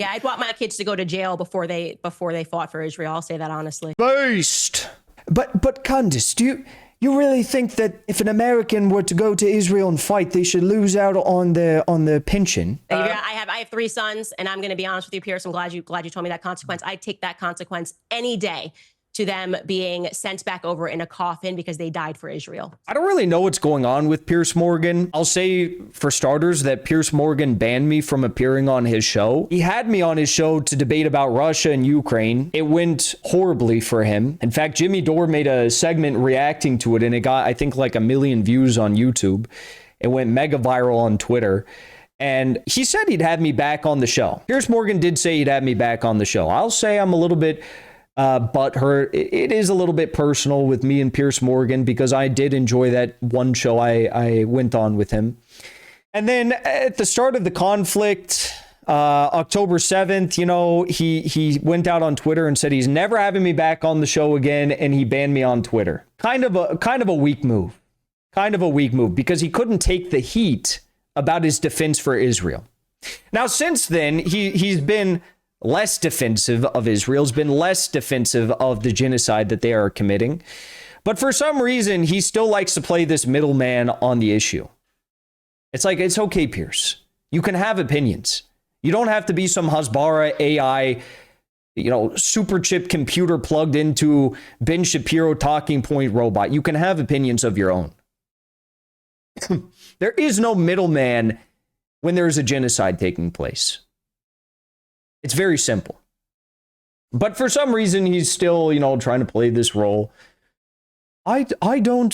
Yeah, I'd want my kids to go to jail before they fought for Israel. I'll say that honestly. Based. But Candace, do you really think that if an American were to go to Israel and fight, they should lose out on the pension? I have 3 sons, and I'm going to be honest with you, Piers. I'm glad you told me that consequence. I'd take that consequence any day to them being sent back over in a coffin because they died for Israel. I don't really know what's going on with Piers Morgan. I'll say, for starters, that Piers Morgan banned me from appearing on his show. He had me on his show to debate about Russia and Ukraine. It went horribly for him. In fact, Jimmy Dore made a segment reacting to it, and it got, I think, like 1 million views on YouTube. It went mega viral on Twitter. And he said he'd have me back on the show. Piers Morgan did say he'd have me back on the show. I'll say I'm a little bit butthurt. It is a little bit personal with me and Piers Morgan because I did enjoy that one show I went on with him. And then at the start of the conflict, October 7th, he went out on Twitter and said he's never having me back on the show again, and he banned me on Twitter. Kind of a weak move. Kind of a weak move because he couldn't take the heat about his defense for Israel. Now, since then, he's been less defensive of Israel, has been less defensive of the genocide that they are committing. But for some reason, he still likes to play this middleman on the issue. It's like, it's okay, Piers. You can have opinions. You don't have to be some Hasbara AI, super chip computer plugged into Ben Shapiro talking point robot. You can have opinions of your own. There is no middleman when there is a genocide taking place. It's very simple. But for some reason, he's still, trying to play this role. I don't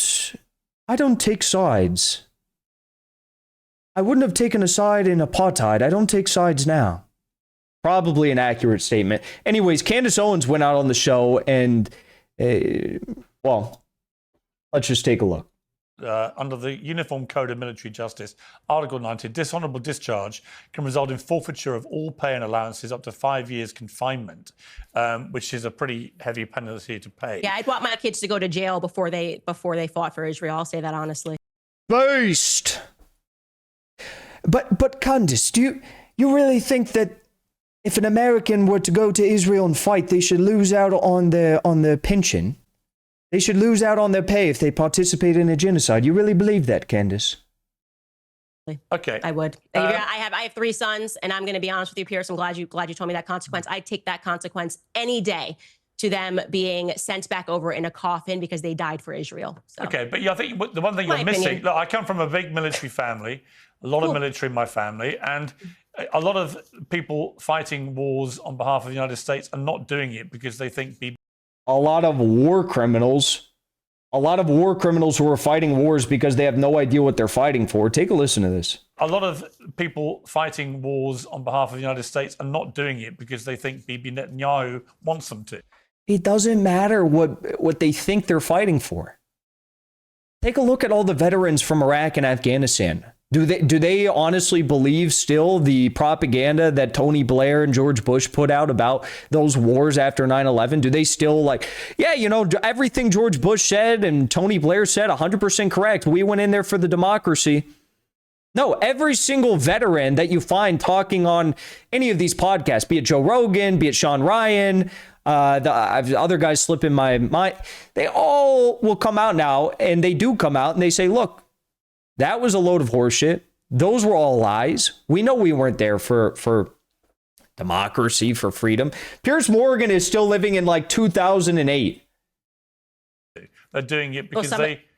take sides. I wouldn't have taken a side in apartheid. I don't take sides now. Probably an accurate statement. Anyways, Candace Owens went out on the show and, let's just take a look. Under the Uniform Code of Military Justice, Article 90, dishonourable discharge can result in forfeiture of all pay and allowances up to 5 years confinement, which is a pretty heavy penalty to pay. Yeah, I'd want my kids to go to jail before they fought for Israel. I'll say that honestly. Based. But Candace, do you really think that if an American were to go to Israel and fight, they should lose out on the pension? They should lose out on their pay if they participate in a genocide. You really believe that, Candace? Okay. I would. I have 3 sons, and I'm going to be honest with you, Piers. I'm glad you told me that consequence. I'd take that consequence any day to them being sent back over in a coffin because they died for Israel. So. Okay, but I think the one thing you're missing, look, I come from a big military family, a lot of military in my family, and a lot of people fighting wars on behalf of the United States are not doing it because they think a lot of war criminals who are fighting wars because they have no idea what they're fighting for. Take a listen to this. A lot of people fighting wars on behalf of the United States are not doing it because they think Bibi Netanyahu wants them to. It doesn't matter what they think they're fighting for. Take a look at all the veterans from Iraq and Afghanistan. Do they honestly believe still the propaganda that Tony Blair and George Bush put out about those wars after 9/11? Do they still everything George Bush said and Tony Blair said 100% correct? We went in there for the democracy. No, every single veteran that you find talking on any of these podcasts, be it Joe Rogan, be it Sean Ryan, the other guys slip in my mind, they all will come out now, and they do come out and they say, look, that was a load of horseshit. Those were all lies. We know we weren't there for democracy, for freedom. Piers Morgan is still living in 2008. They're doing it because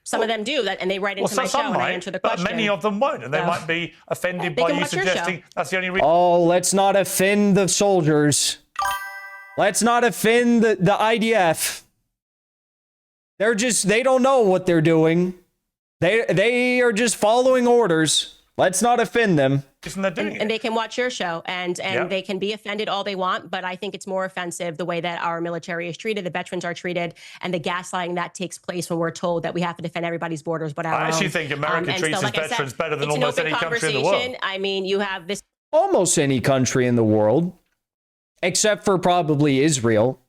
some of them do that, and they write into my show and I answer the question. But many of them won't, and they might be offended by you suggesting that's the only reason. Oh, let's not offend the soldiers. Let's not offend the IDF. They don't know what they're doing. They are just following orders. Let's not offend them. And they can watch your show and they can be offended all they want. But I think it's more offensive the way that our military is treated, the veterans are treated, and the gaslighting that takes place when we're told that we have to defend everybody's borders. But I actually think America treats its veterans better than almost any country in the world. I mean, you have this. Almost any country in the world, except for probably Israel,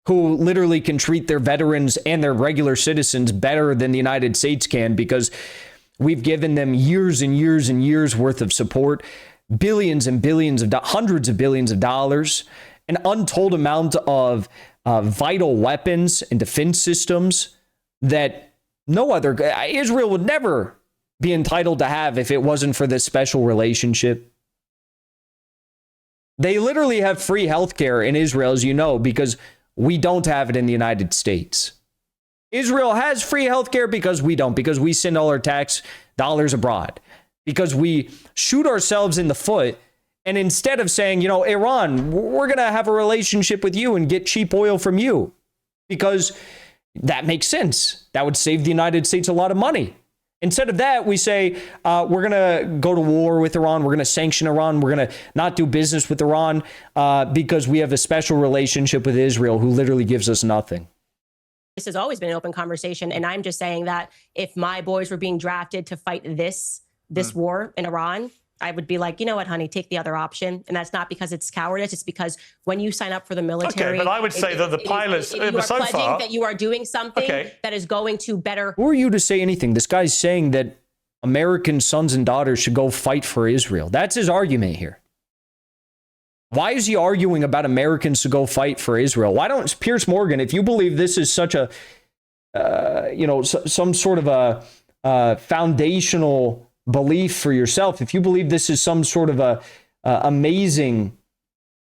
who literally can treat their veterans and their regular citizens better than the United States can because we've given them years and years and years worth of support. billions and billions of hundreds of billions of dollars, an untold amount of vital weapons and defense systems that no other Israel would never be entitled to have if it wasn't for this special relationship. They literally have free healthcare in Israel, as you know, because we don't have it in the United States. Israel has free healthcare because we don't, because we send all our tax dollars abroad, because we shoot ourselves in the foot. And instead of saying, you know, Iran, we're going to have a relationship with you and get cheap oil from you, because that makes sense. That would save the United States a lot of money. Instead of that, we say, we're going to go to war with Iran. We're going to sanction Iran. We're going to not do business with Iran because we have a special relationship with Israel, who literally gives us nothing. This has always been an open conversation. And I'm just saying that if my boys were being drafted to fight this war in Iran, I would be like, you know what, honey, take the other option. And that's not because it's cowardice. It's because when you sign up for the military. Okay, but I would say that the pilots, you are pledging that you are doing something that is going to better. Who are you to say anything? This guy's saying that American sons and daughters should go fight for Israel. That's his argument here. Why is he arguing about Americans to go fight for Israel? Why don't Piers Morgan, if you believe this is such a, some sort of a foundational belief for yourself, if you believe this is some sort of a amazing,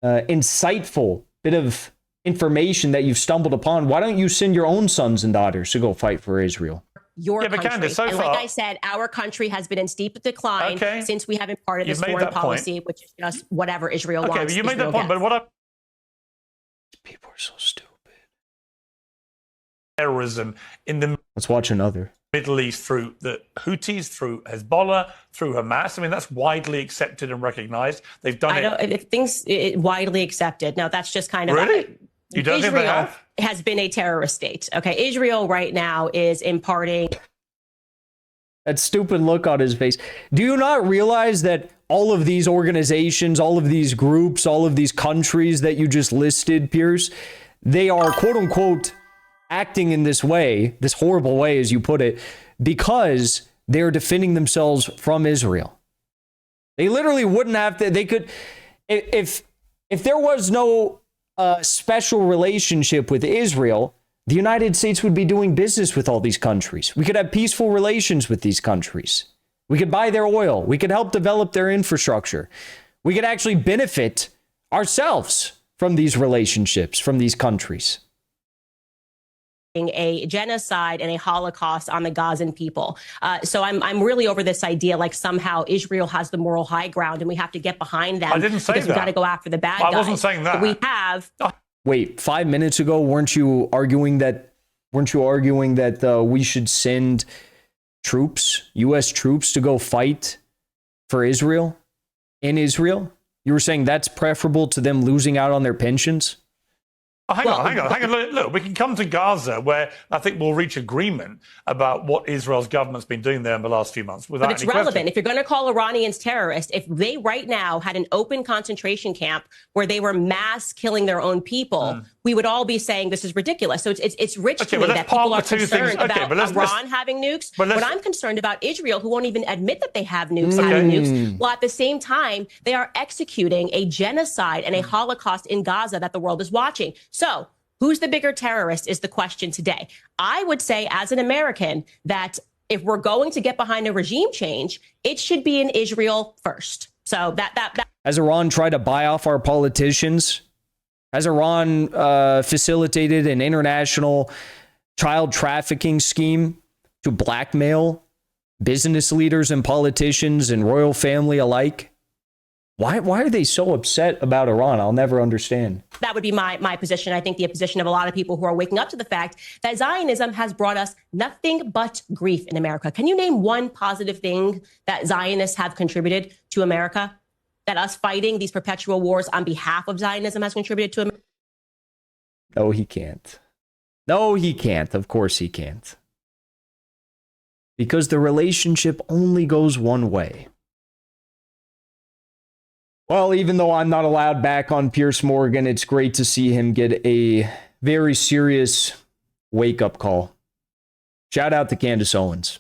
insightful bit of information that you've stumbled upon, why don't you send your own sons and daughters to go fight for Israel? Your country. Candace, and like I said, our country has been in steep decline since we haven't part of this foreign policy, which is just whatever Israel wants. Okay, but you made Israel that point. gets. But what People are so stupid. Terrorism in the Let's watch another. Middle East through the Houthis, through Hezbollah, through Hamas. I mean, that's widely accepted and recognized. They've done It widely accepted. Now, that's just kind of really. You don't think they Israel have? has been a terrorist state. Okay, Israel right now is imparting That stupid look on his face. Do you not realize that all of these organizations, all of these groups, all of these countries that you just listed, Piers, they are quote unquote acting in this way, this horrible way, as you put it, because they're defending themselves from Israel. They literally wouldn't have to, they could, if there was no special relationship with Israel, the United States would be doing business with all these countries. We could have peaceful relations with these countries. We could buy their oil. We could help develop their infrastructure. We could actually benefit ourselves from these relationships, from these countries. A genocide and a Holocaust on the Gazan people. So I'm really over this idea like somehow Israel has the moral high ground and we have to get behind them. I didn't say because that. We got to go after the bad guys. I wasn't saying that. But we have. Wait, 5 minutes ago, weren't you arguing that we should send troops, U.S. troops, to go fight for Israel in Israel? You were saying that's preferable to them losing out on their pensions? Oh, hang on. Look, we can come to Gaza, where I think we'll reach agreement about what Israel's government's been doing there in the last few months. But it's relevant. If you're going to call Iranians terrorists, if they right now had an open concentration camp where they were mass killing their own people, we would all be saying this is ridiculous. So it's rich to me that people are concerned about Iran having nukes. But I'm concerned about Israel, who won't even admit that they have nukes, having nukes. While at the same time, they are executing a genocide and a Holocaust in Gaza that the world is watching. So who's the bigger terrorist is the question today. I would say as an American that if we're going to get behind a regime change, it should be in Israel first. So that Has Iran tried to buy off our politicians? Has Iran facilitated an international child trafficking scheme to blackmail business leaders and politicians and royal family alike? Why are they so upset about Iran? I'll never understand. That would be my position. I think the position of a lot of people who are waking up to the fact that Zionism has brought us nothing but grief in America. Can you name one positive thing that Zionists have contributed to America? That us fighting these perpetual wars on behalf of Zionism has contributed to America? No, he can't. No, he can't. Of course he can't. Because the relationship only goes one way. Well, even though I'm not allowed back on Piers Morgan, it's great to see him get a very serious wake-up call. Shout out to Candace Owens.